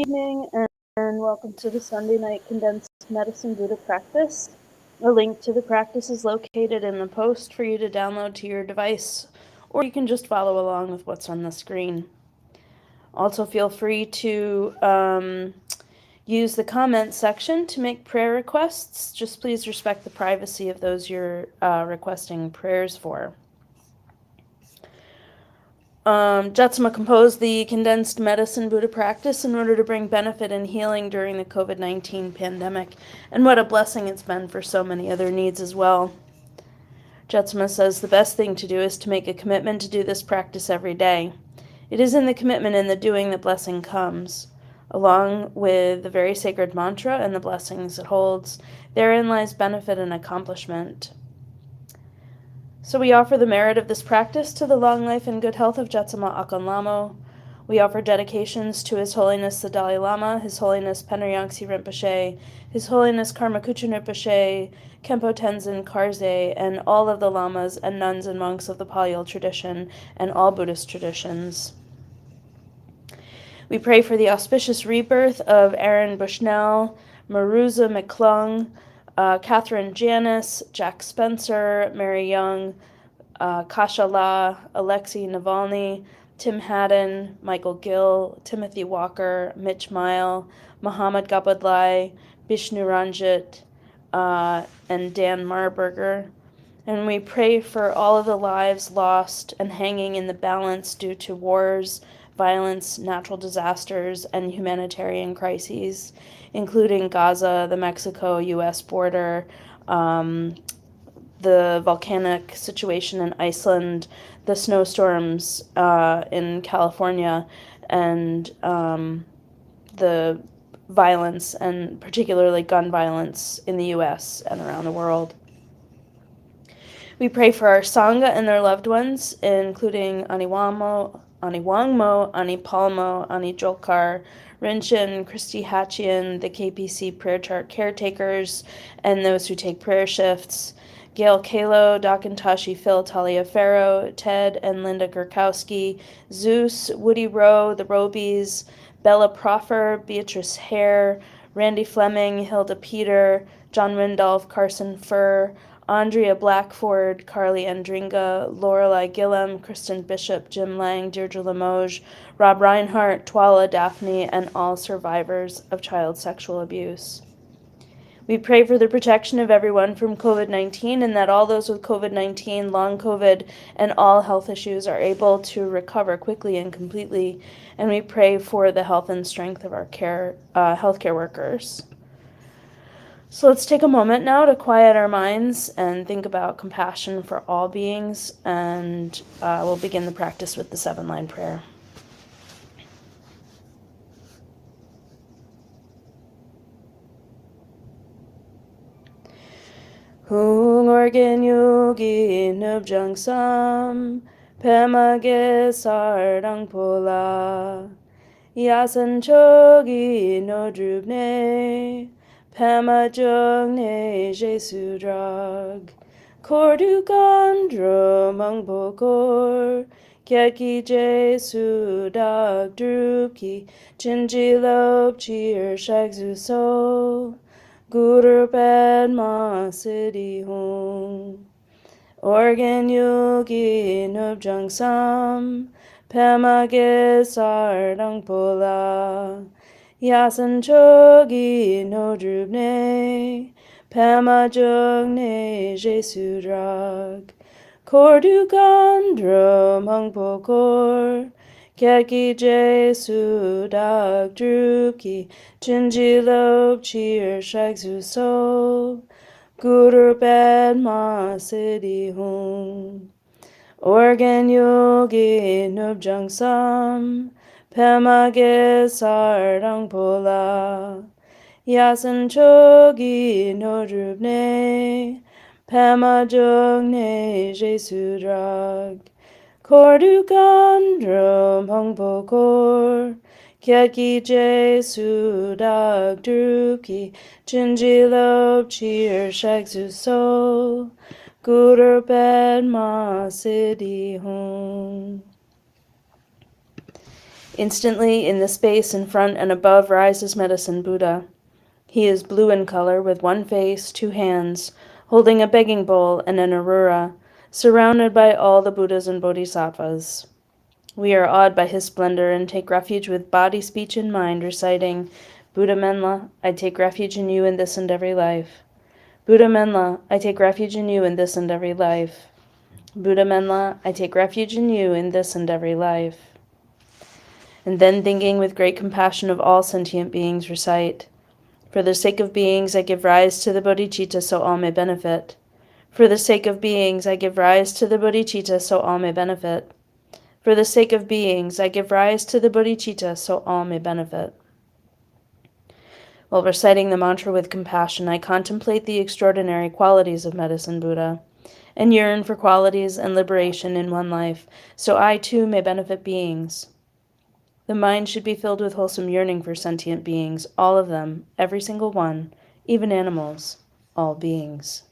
evening, and welcome to the Sunday Night Condensed Medicine Buddha Practice. A link to the practice is located in the post for you to download to your device, or you can just follow along with what's on the screen. Also, feel free to use the comments section to make prayer requests. Just please respect the privacy of those you're requesting prayers for. Jetsama composed the Condensed Medicine Buddha Practice in order to bring benefit and healing during the COVID-19 pandemic, and what a blessing it's been for so many other needs as well. Jetsama says the best thing to do is to make a commitment to do this practice every day. It is in the commitment and the doing that blessing comes. Along with the very sacred mantra and the blessings it holds, therein lies benefit and accomplishment. So we offer the merit of this practice to the long life and good health of Jetsama Akon Lamo. We offer dedications to His Holiness the Dalai Lama, His Holiness Penriyangsi Rinpoche, His Holiness Karmakuchen Rinpoche, Khenpo Tenzin Karzai, and all of the lamas and nuns and monks of the Pali tradition and all Buddhist traditions. We pray for the auspicious rebirth of Aaron Bushnell, Maruza McClung, Catherine Janis, Jack Spencer, Mary Young, Kasha La, Alexei Navalny, Tim Haddon, Michael Gill, Timothy Walker, Mitch Mile, Muhammad Gabadlai, Bishnu Ranjit, and Dan Marburger. And we pray for all of the lives lost and hanging in the balance due to wars, violence, natural disasters, and humanitarian crises, including Gaza, the Mexico-U.S. border, the volcanic situation in Iceland, the snowstorms in California, and the violence, and particularly gun violence in the U.S. and around the world. We pray for our Sangha and their loved ones, including Ani Wangmo, Ani Palmo, Ani Jolkar, Rinshin, Christy Hatchian, the KPC Prayer Chart caretakers, and those who take prayer shifts, Gail Kalo, Dakantashi Phil Taliaferro, Ted and Linda Gurkowski, Zeus, Woody Rowe, the Robies, Bella Proffer, Beatrice Hare, Randy Fleming, Hilda Peter, John Rindolph, Carson Furr, Andrea Blackford, Carly Andringa, Lorelei Gillum, Kristen Bishop, Jim Lang, Deirdre Limoges, Rob Reinhart, Twala Daphne, and all survivors of child sexual abuse. We pray for the protection of everyone from COVID-19 and that all those with COVID-19, long COVID, and all health issues are able to recover quickly and completely. And we pray for the health and strength of our healthcare workers. So let's take a moment now to quiet our minds and think about compassion for all beings, and we'll begin the practice with the 7-line prayer. Hung organ yogi nubjang sam, pemage sardang pola, yasan chogi no drubne, pema jungne jesu drag, kordu gandro mangbokor, kyeki jesu dag drupki, chinjilop cheer shagzu so, Guru Padma Siddhi Hum. Organ Yogi Nubjang Sam, Pemage Sardang Pola, Yasan Chogi No Drubne, Pema Jugne Jesu Drag, Kordu Gandro Mangpokor, Kyeki Jesu Dag Drupki, Chinjilop Cheer Shagzu So, Guru Padma Siddhi Hum. Organ Yogi Nubjang Sam, Pemage Sardang Pola, Yasan Chogi No Drubne, Pema Jugne Jesu Drag, Kordu Gandro Mangpokor, Kyeki Jesu Dag Drupki, Chinjilop Cheer Shagzu So, Guru Padma Siddhi Hum. Instantly, in the space in front and above rises Medicine Buddha. He is blue in color, with one face, two hands, holding a begging bowl and an arura, surrounded by all the Buddhas and Bodhisattvas. We are awed by his splendor and take refuge with body, speech, and mind, reciting, Buddha Menla, I take refuge in you in this and every life. Buddha Menla, I take refuge in you in this and every life. Buddha Menla, I take refuge in you in this and every life. And then, thinking with great compassion of all sentient beings, recite, For the sake of beings, I give rise to the bodhicitta so all may benefit. For the sake of beings, I give rise to the bodhicitta so all may benefit. For the sake of beings, I give rise to the bodhicitta so all may benefit. While reciting the mantra with compassion, I contemplate the extraordinary qualities of Medicine Buddha and yearn for qualities and liberation in one life, so I too may benefit beings. The mind should be filled with wholesome yearning for sentient beings, all of them, every single one, even animals, all beings.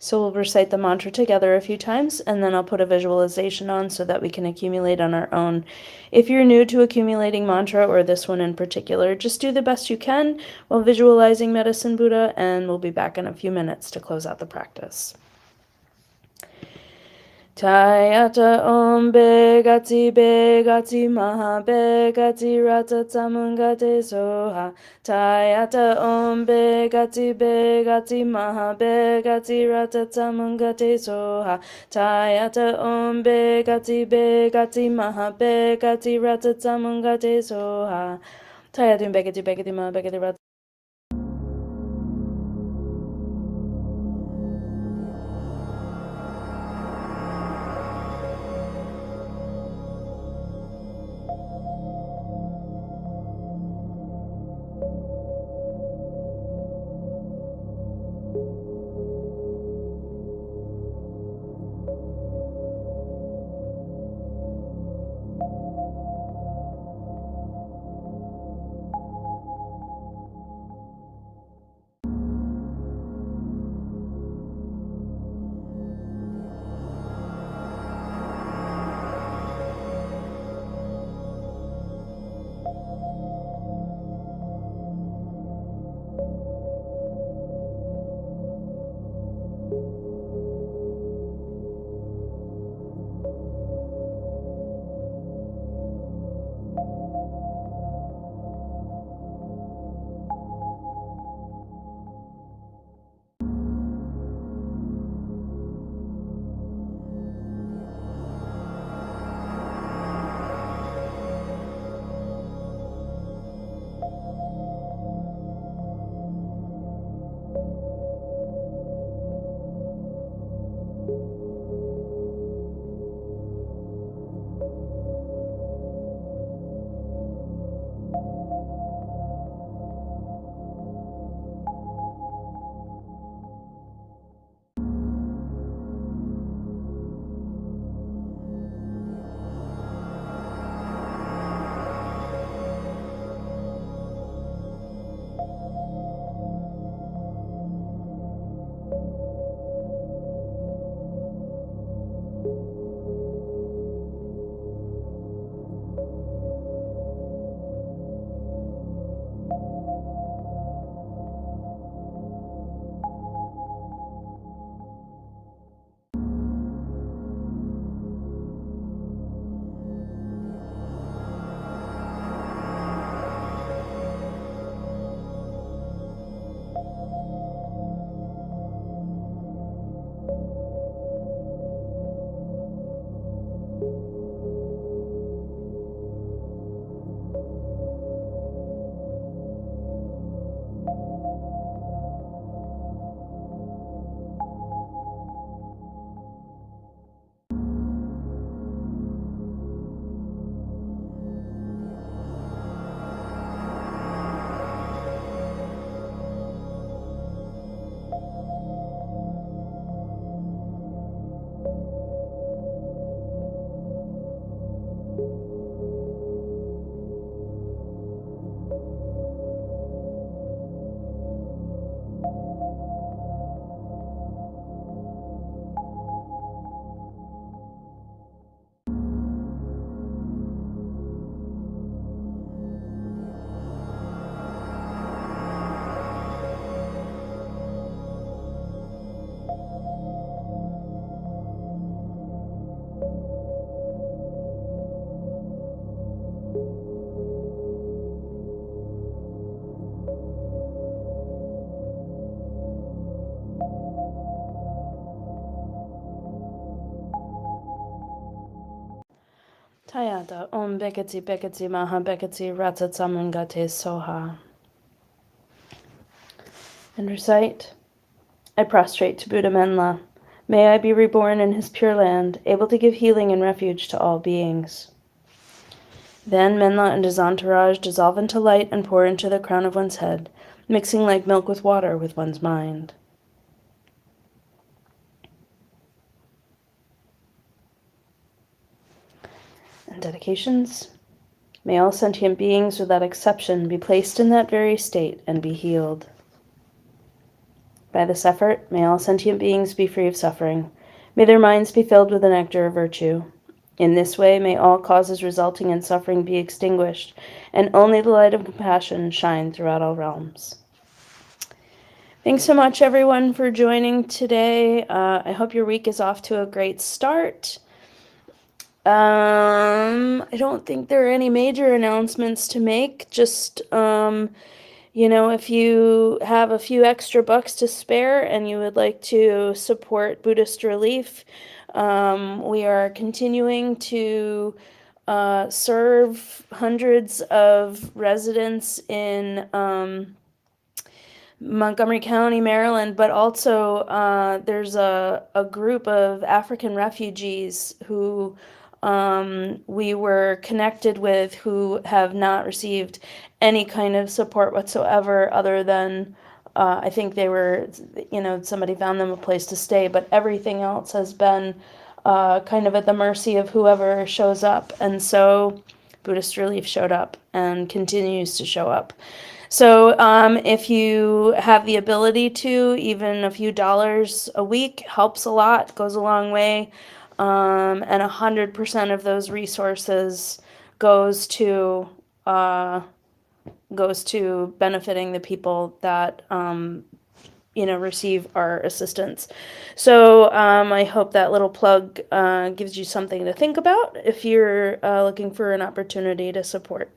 So we'll recite the mantra together a few times, and then I'll put a visualization on so that we can accumulate on our own. If you're new to accumulating mantra, or this one in particular, just do the best you can while visualizing Medicine Buddha, and we'll be back in a few minutes to close out the practice. Tayata om begati maha begati rata tamungate soha. Tayata om begati maha begati rata tamungate soha. Tayata om begati maha begati rata tamungate soha. Tayata begati maha begati rata. Tayata Om Bekati Bekati Maha Bekati Ratatsamungate Soha. And recite, I prostrate to Buddha Menla. May I be reborn in his pure land, able to give healing and refuge to all beings. Then Menla and his entourage dissolve into light and pour into the crown of one's head, mixing like milk with water with one's mind. And dedications. May all sentient beings without exception be placed in that very state and be healed. By this effort, may all sentient beings be free of suffering. May their minds be filled with the nectar of virtue. In this way, may all causes resulting in suffering be extinguished, and only the light of compassion shine throughout all realms. Thanks so much, everyone, for joining today. I hope your week is off to a great start. I don't think there are any major announcements to make. Just, if you have a few extra bucks to spare and you would like to support Buddhist Relief, we are continuing to serve hundreds of residents in Montgomery County, Maryland, but also there's a group of African refugees who we were connected with who have not received any kind of support whatsoever other than I think they were, somebody found them a place to stay, but everything else has been kind of at the mercy of whoever shows up. And so Buddhist Relief showed up and continues to show up. So if you have the ability to, even a few dollars a week helps a lot, goes a long way. And 100% of those resources goes to benefiting the people that receive our assistance. So I hope that little plug gives you something to think about if you're looking for an opportunity to support.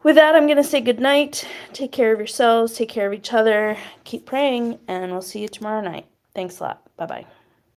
With that, I'm going to say good night. Take care of yourselves. Take care of each other. Keep praying, and we'll see you tomorrow night. Thanks a lot. Bye-bye.